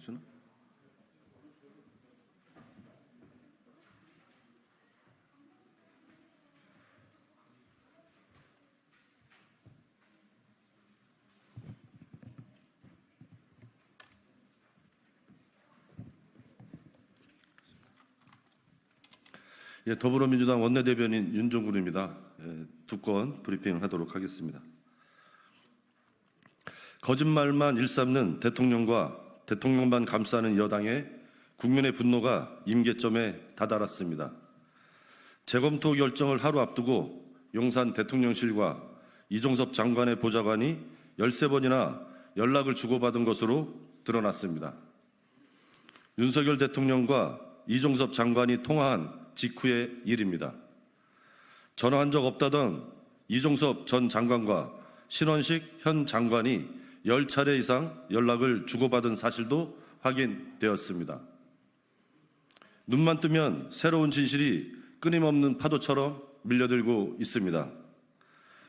나오시나? 예, 더불어민주당 원내대변인 윤종군입니다. 두 건 브리핑을 하도록 하겠습니다. 거짓말만 일삼는 대통령과 대통령만 감싸는 여당의 국민의 분노가 임계점에 다다랐습니다. 재검토 결정을 하루 앞두고 용산 대통령실과 이종섭 장관의 보좌관이 13번이나 연락을 주고받은 것으로 드러났습니다. 윤석열 대통령과 이종섭 장관이 통화한 직후의 일입니다. 전화한 적 없다던 이종섭 전 장관과 신원식 현 장관이 10차례 이상 연락을 주고받은 사실도 확인되었습니다. 눈만 뜨면 새로운 진실이 끊임없는 파도처럼 밀려들고 있습니다.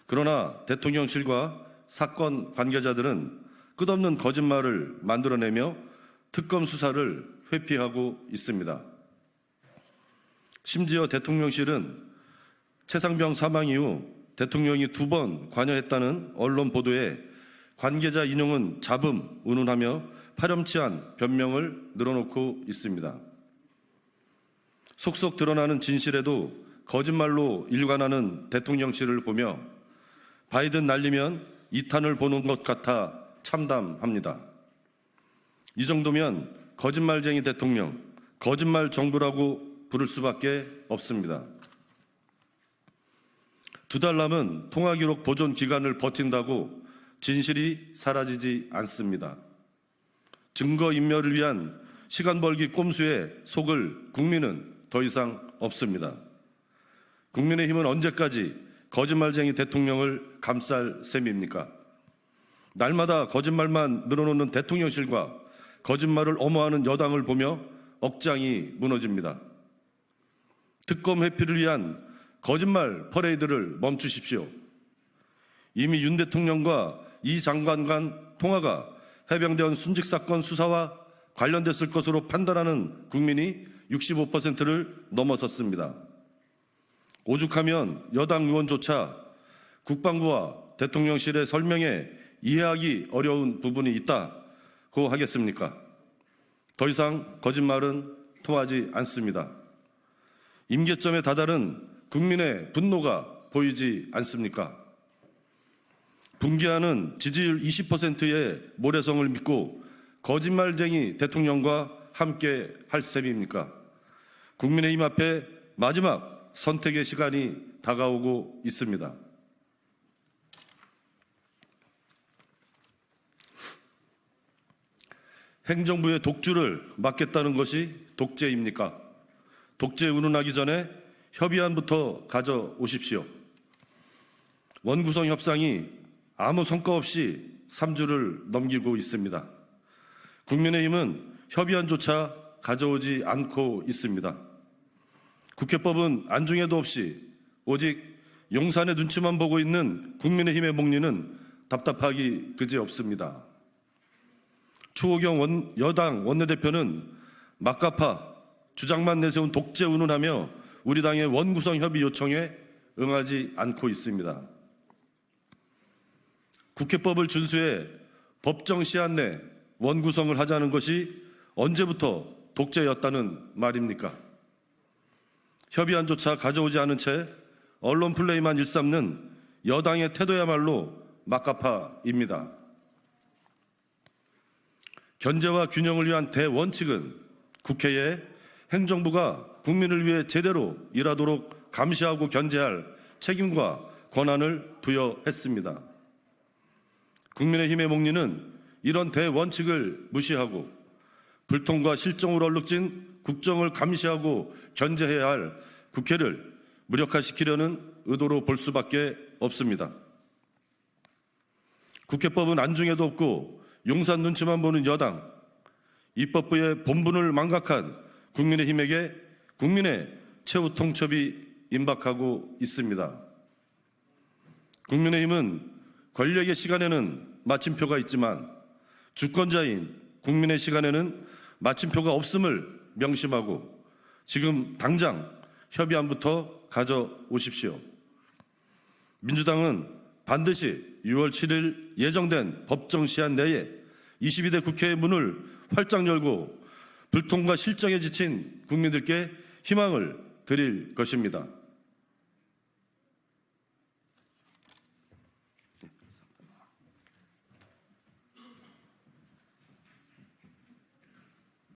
그러나 대통령실과 사건 관계자들은 끝없는 거짓말을 만들어내며 특검 수사를 회피하고 있습니다. 심지어 대통령실은 최상병 사망 이후 대통령이 2번 관여했다는 언론 보도에 관계자 인용은 잡음 운운하며 파렴치한 변명을 늘어놓고 있습니다. 속속 드러나는 진실에도 거짓말로 일관하는 대통령실을 보며 바이든 날리면 2탄을 보는 것 같아 참담합니다. 이 정도면 거짓말쟁이 대통령, 거짓말 정부라고 부를 수밖에 없습니다. 2달 남은 통화기록 보존 기간을 버틴다고 진실이 사라지지 않습니다. 증거인멸을 위한 시간 벌기 꼼수에 속을 국민은 더 이상 없습니다. 국민의힘은 언제까지 거짓말쟁이 대통령을 감쌀 셈입니까? 날마다 거짓말만 늘어놓는 대통령실과 거짓말을 엄호하는 여당을 보며 억장이 무너집니다. 특검 회피를 위한 거짓말 퍼레이드를 멈추십시오. 이미 윤 대통령과 이 장관 간 통화가 해병대원 순직 사건 수사와 관련됐을 것으로 판단하는 국민이 65%를 넘어섰습니다. 오죽하면 여당 의원조차 국방부와 대통령실의 설명에 이해하기 어려운 부분이 있다고 하겠습니까? 더 이상 거짓말은 통하지 않습니다. 임계점에 다다른 국민의 분노가 보이지 않습니까? 붕괴하는 지지율 20%의 모래성을 믿고 거짓말쟁이 대통령과 함께 할 셈입니까? 국민의힘 앞에 마지막 선택의 시간이 다가오고 있습니다. 행정부의 독주를 막겠다는 것이 독재입니까? 독재 운운하기 전에 협의안부터 가져오십시오. 원구성 협상이 아무 성과 없이 3주를 넘기고 있습니다. 국민의힘은 협의안조차 가져오지 않고 있습니다. 국회법은 안중에도 없이 오직 용산의 눈치만 보고 있는 국민의힘의 목리는 답답하기 그지없습니다. 추호경 여당 원내대표는 막가파 주장만 내세운 독재 운운하며 우리 당의 원구성 협의 요청에 응하지 않고 있습니다. 국회법을 준수해 법정 시한 내 원구성을 하자는 것이 언제부터 독재였다는 말입니까? 협의안조차 가져오지 않은 채 언론 플레이만 일삼는 여당의 태도야말로 막가파입니다. 견제와 균형을 위한 대원칙은 국회에 행정부가 국민을 위해 제대로 일하도록 감시하고 견제할 책임과 권한을 부여했습니다. 국민의힘의 목리는 이런 대원칙을 무시하고 불통과 실정으로 얼룩진 국정을 감시하고 견제해야 할 국회를 무력화시키려는 의도로 볼 수밖에 없습니다. 국회법은 안중에도 없고 용산 눈치만 보는 여당, 입법부의 본분을 망각한 국민의힘에게 국민의 최후 통첩이 임박하고 있습니다. 국민의힘은 권력의 시간에는 마침표가 있지만 주권자인 국민의 시간에는 마침표가 없음을 명심하고 지금 당장 협의안부터 가져오십시오. 민주당은 반드시 6월 7일 예정된 법정 시한 내에 22대 국회의 문을 활짝 열고 불통과 실정에 지친 국민들께 희망을 드릴 것입니다.